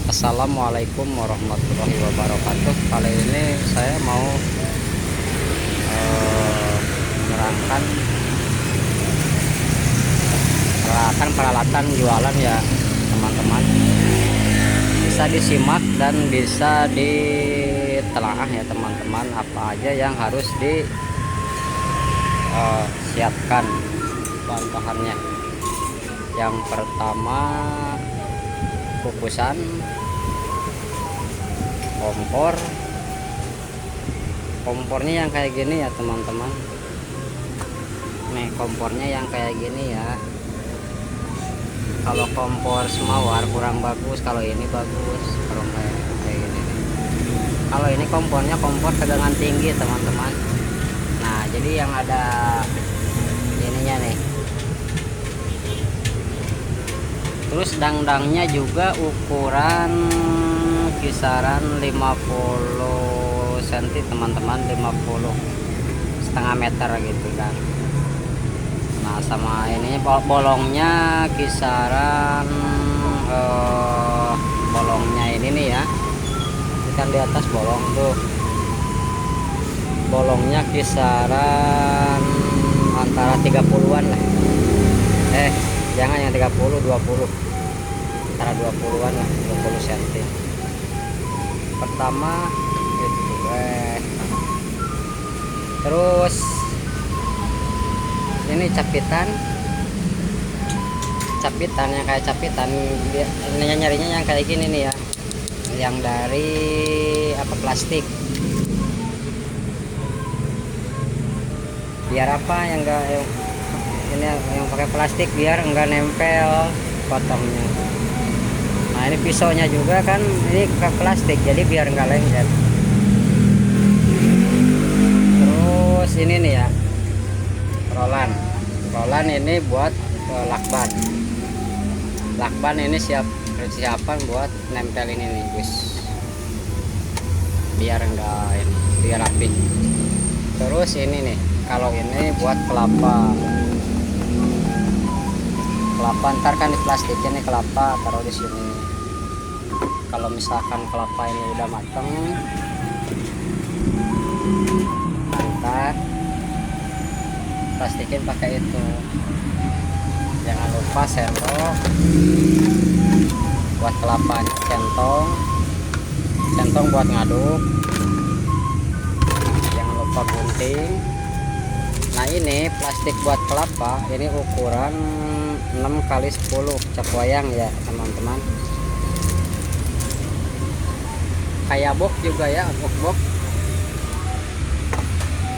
Assalamualaikum warahmatullahi wabarakatuh. Kali ini saya mau menerangkan peralatan jualan ya teman-teman. Bisa disimak dan bisa ditelaah ya teman-teman, apa aja yang harus disiapkan bahan-bahannya. Yang pertama kukusan, kompornya yang kayak gini ya teman-teman. Nih kompornya yang kayak gini ya. Kalau kompor semawar kurang bagus, kalau ini bagus. Kalau kayak gini nih. Kalau ini kompornya kompor tegangan tinggi teman-teman. Nah jadi yang ada ininya nih. Terus dangdangnya juga ukuran kisaran 50 cm teman-teman, 50,5 meter gitu kan. Nah sama ini bolongnya kisaran bolongnya ini nih ya, kan di atas bolong tuh, bolongnya kisaran antara 30-an lah, jangan yang 30, 20, antara 20-an lah, 20 cm. Pertama itu terus ini capitan yang kayak capitan, dia nyarinya yang kayak gini nih ya, yang dari plastik. Biar apa yang enggak ini yang pakai plastik, biar enggak nempel potongnya. Nah ini pisaunya juga kan ini ke plastik, jadi biar enggak lengket. Terus ini nih ya, rolan ini buat lakban ini persiapan buat nempelin ini guys, biar enggak ini, biar rapi. Terus ini nih, kalau ini buat kelapa, ntar kan di plastik ini kelapa taruh di sini. Kalau misalkan kelapa ini udah mateng, ntar plastikin pakai itu. Jangan lupa sendok buat kelapanya, centong buat ngaduk, jangan lupa gunting. Nah ini plastik buat kelapa ini ukuran 6x10 cap wayang ya teman-teman, kayak box juga ya, box.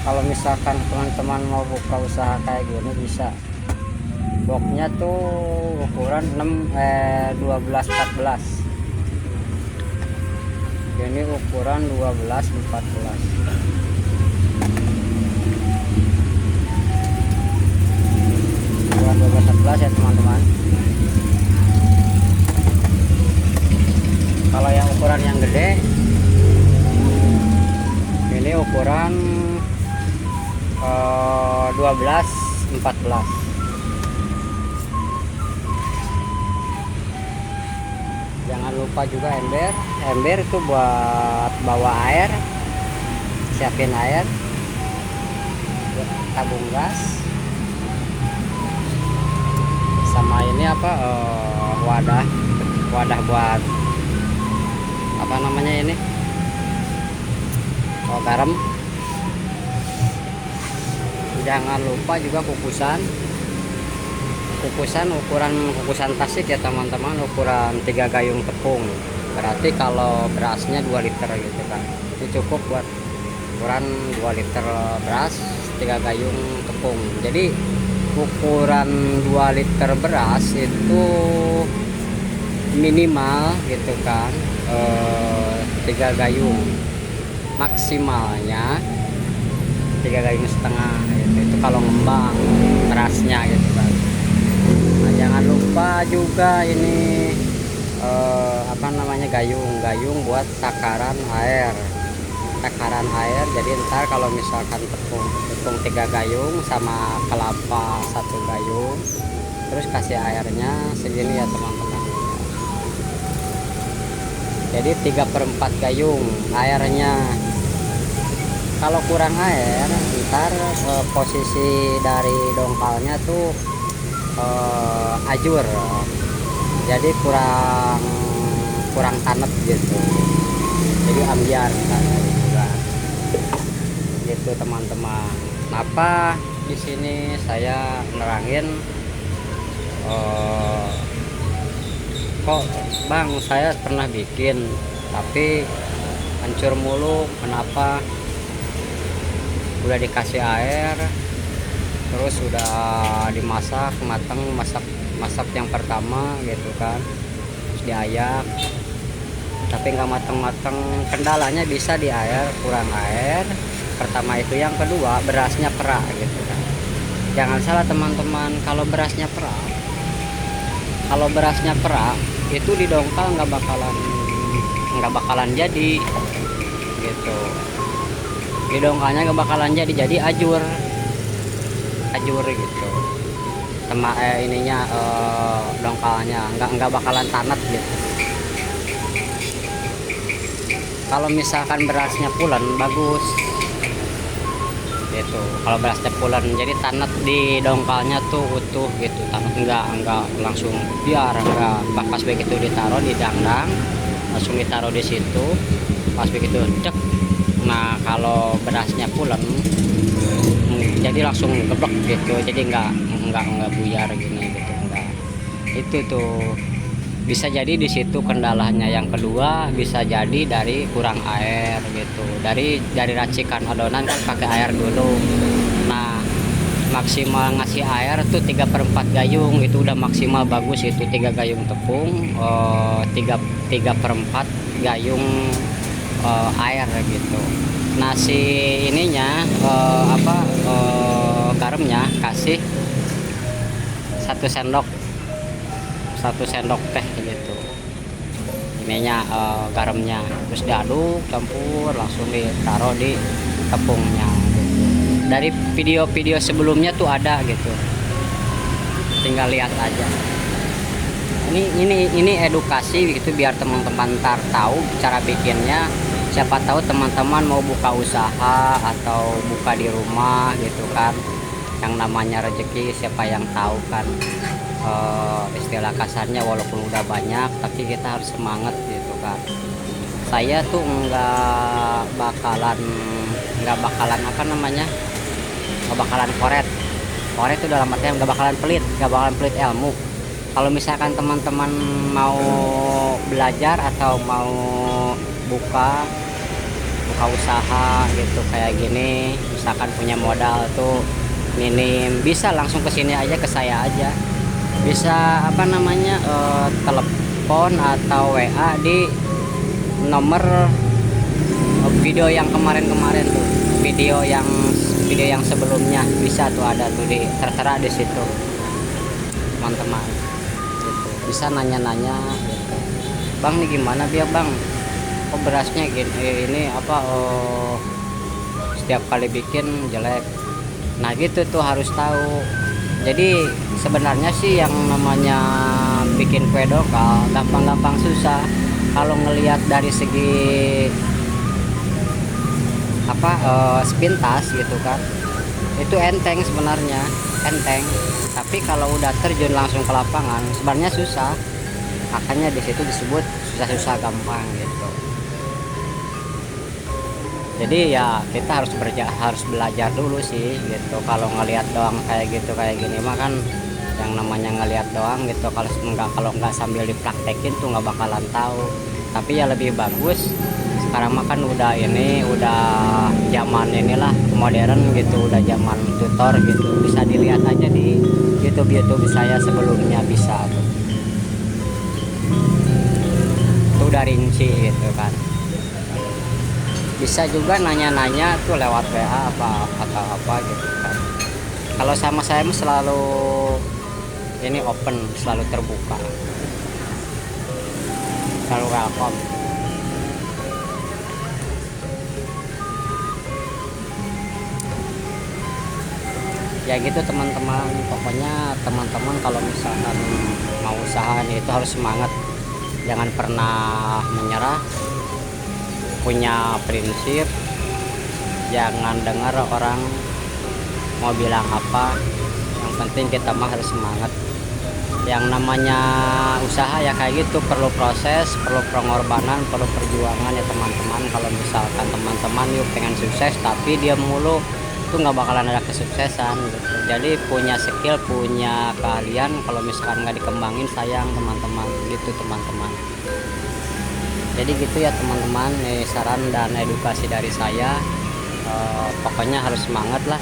Kalau misalkan teman-teman mau buka usaha kayak gini bisa. Boxnya tuh ukuran 12-14, ini ukuran 12-14. Ya teman-teman. Kalau yang ukuran yang gede ini ukuran 12-14. Jangan lupa juga ember itu buat bawa air, siapin air, tabung gas. Sama ini wadah buat apa namanya ini, garam. Jangan lupa juga kukusan ukuran kukusan tasik ya teman-teman, ukuran 3 gayung tepung. Berarti kalau berasnya 2 liter gitu kan, ini cukup buat ukuran 2 liter beras, 3 gayung tepung. Jadi ukuran 2 liter beras itu minimal gitu kan 3 gayung, maksimalnya 3,5 gayung gitu. Itu kalau ngembang berasnya gitu kan. Nah jangan lupa juga ini gayung buat takaran air. Jadi ntar kalau misalkan tepung 3 gayung sama kelapa 1 gayung, terus kasih airnya segini ya teman-teman. Jadi 3/4 gayung airnya. Kalau kurang air ntar posisi dari dongkalnya tuh ajur, jadi kurang kurang tanet gitu, jadi ambiar gitu teman-teman. Kenapa di sini saya nerangin kok bang saya pernah bikin tapi hancur mulu, kenapa? Udah dikasih air, terus udah dimasak matang, masak yang pertama gitu kan, terus diayak tapi nggak matang-matang. Kendalanya bisa di air, kurang air pertama itu. Yang kedua berasnya perak gitu kan. Jangan salah teman-teman, kalau berasnya perak itu di dongkal nggak bakalan jadi gitu. Di dongkalnya nggak bakalan jadi ajur gitu. Ininya dongkalnya nggak bakalan tanet gitu. Kalau misalkan berasnya pulen bagus gitu. Kalau berasnya pulen jadi tanet di dongkalnya tuh utuh gitu, tanet enggak langsung biar enggak. Pas begitu ditaruh di dangdang langsung ditaruh di situ, pas begitu cek. Nah kalau berasnya pulen jadi langsung geblek gitu, jadi enggak buyar gini gitu, enggak. Itu tuh bisa jadi di situ kendalanya. Yang kedua bisa jadi dari kurang air gitu, dari racikan adonan kan pakai air dulu. Nah maksimal ngasih air tuh 3/4 gayung, itu udah maksimal bagus. Itu 3 gayung tepung, 3/4 gayung air gitu. Nasi ininya garamnya kasih 1 sendok teh gitu. Ininya garamnya, terus diaduk campur langsung ditaruh di tepungnya gitu. Dari video-video sebelumnya tuh ada gitu, tinggal lihat aja. Ini edukasi gitu biar teman-teman ntar tahu cara bikinnya. Siapa tahu teman-teman mau buka usaha atau buka di rumah gitu kan, yang namanya rezeki siapa yang tahu kan. Istilah kasarnya walaupun udah banyak tapi kita harus semangat gitu kan. Saya tuh nggak bakalan nggak bakalan koret itu dalam artian nggak bakalan pelit ilmu. Kalau misalkan teman-teman mau belajar atau mau buka usaha gitu kayak gini, misalkan punya modal tuh minim, bisa langsung kesini aja, ke saya aja. Bisa telepon atau WA di nomor video yang kemarin tuh, video yang sebelumnya bisa tuh, ada tuh tertera di situ teman-teman gitu. Bisa nanya-nanya gitu. Bang nih gimana biar bang kok berasnya gini, ini setiap kali bikin jelek. Nah gitu tuh harus tahu. Jadi sebenarnya sih yang namanya bikin kue dongkal gampang-gampang susah. Kalau ngelihat dari segi sepintas gitu kan, itu enteng sebenarnya, enteng. Tapi kalau udah terjun langsung ke lapangan sebenarnya susah. Makanya di situ disebut susah-susah gampang gitu. Jadi ya kita harus belajar dulu sih gitu. Kalau ngelihat doang kayak gini mah kan yang namanya ngelihat doang gitu. Kalau nggak sambil dipraktekin tuh nggak bakalan tahu. Tapi ya lebih bagus sekarang mah kan udah zaman inilah modern gitu, udah zaman tutor gitu. Bisa dilihat aja di YouTube saya sebelumnya, bisa tuh. Itu udah rinci gitu kan. Bisa juga nanya-nanya tuh lewat WA atau apa gitu kan. Kalau sama saya selalu ini open, selalu terbuka, selalu welcome. Ya gitu teman-teman, pokoknya teman-teman kalau misalkan mau usaha itu harus semangat. jangan pernah menyerah, punya prinsip, jangan dengar orang mau bilang apa, yang penting kita mah harus semangat. Yang namanya usaha ya kayak gitu, perlu proses, perlu pengorbanan, perlu perjuangan ya teman-teman. Kalau misalkan teman-teman yuk pengen sukses tapi dia mulu, itu nggak bakalan ada kesuksesan gitu. Jadi punya skill, punya keahlian, kalau misalkan nggak dikembangin sayang teman-teman, gitu teman-teman. Jadi gitu ya teman-teman, nih saran dan edukasi dari saya. Pokoknya harus semangat lah.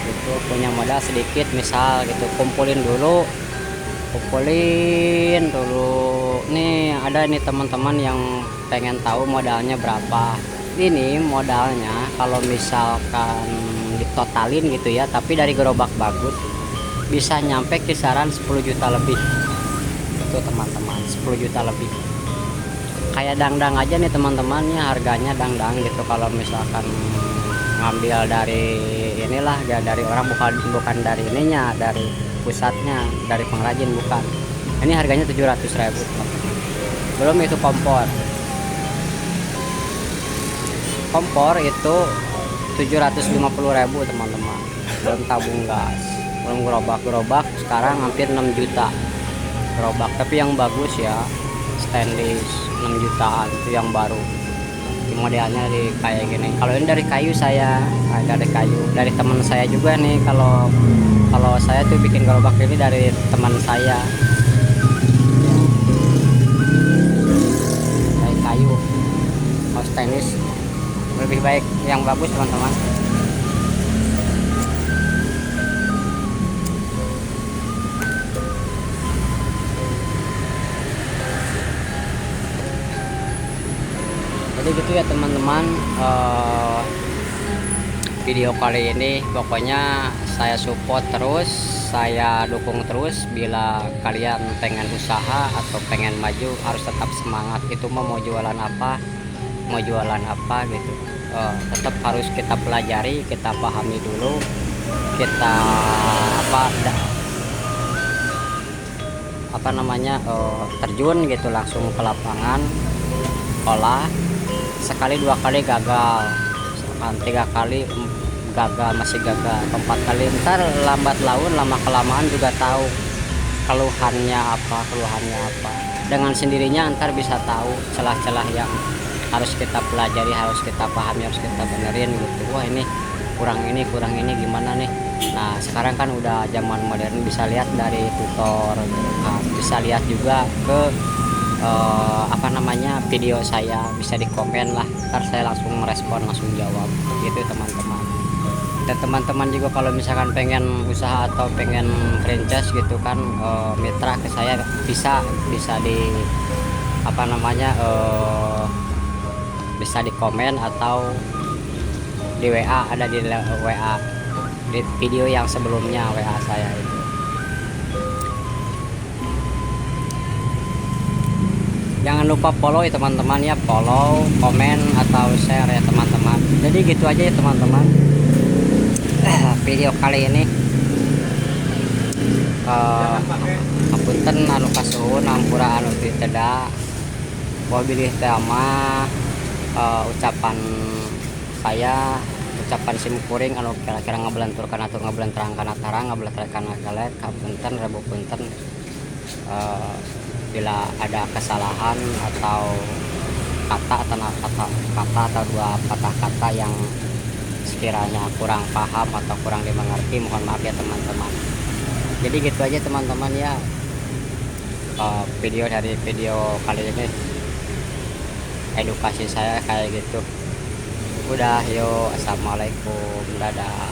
Itu punya modal sedikit misal gitu, kumpulin dulu nih. Ada nih teman-teman yang pengen tahu modalnya berapa. Ini modalnya kalau misalkan ditotalin gitu ya, tapi dari gerobak bagus bisa nyampe kisaran 10 juta lebih. Itu teman-teman, 10 juta lebih. Kayak dangdang aja nih teman-temannya, harganya dangdang gitu. Kalau misalkan ngambil dari inilah, dari orang, bukan dari ininya, dari pusatnya, dari pengrajin, bukan. Ini harganya 700.000 teman-teman. Belum itu kompor itu 750.000 teman-teman. Belum tabung gas, belum gerobak sekarang hampir 6 juta gerobak, tapi yang bagus ya stainless 6 jutaan itu yang baru. Modelnya di kayak gini. Kalau ini dari kayu, dari teman saya juga nih. Kalau saya tuh bikin gerobak ini dari teman saya, dari kayu. Kalau stainless lebih baik, yang bagus teman-teman. Jadi gitu ya teman-teman, video kali ini pokoknya saya support terus, saya dukung terus. Bila kalian pengen usaha atau pengen maju, harus tetap semangat. Itu mau jualan apa gitu, tetap harus kita pelajari, kita pahami dulu, kita terjun gitu langsung ke lapangan, olah. Sekali 2 kali gagal, 3 kali gagal, masih gagal, 4 kali, ntar lambat laun, lama kelamaan juga tahu keluhannya apa. Dengan sendirinya ntar bisa tahu celah-celah yang harus kita pelajari, harus kita pahami, harus kita benerin gitu. Wah ini kurang ini gimana nih. Nah sekarang kan udah zaman modern, bisa lihat dari tutor, bisa lihat juga ke video saya, bisa di komen lah, ntar saya langsung merespon, langsung jawab gitu teman-teman. Dan teman-teman juga kalau misalkan pengen usaha atau pengen franchise gitu kan, mitra ke saya, bisa di bisa di komen atau di WA, ada di WA di video yang sebelumnya, WA saya itu. Jangan lupa follow ya teman-teman ya, follow, komen, atau share ya teman-teman. Jadi gitu aja ya teman-teman, video kali ini. Punten anu kasuhun, ampura anu tidak wabilih tema, ucapan simkuring anu kira-kira ngabelanturkan atau ngabelanterangkan atara, ngabelanterangkan galek, punten rebu punten. Bila ada kesalahan atau kata atau 2 patah kata yang sekiranya kurang paham atau kurang dimengerti, mohon maaf ya teman-teman. Jadi gitu aja teman-teman ya, video kali ini, edukasi saya kayak gitu. Udah, yuk, assalamualaikum, dadah.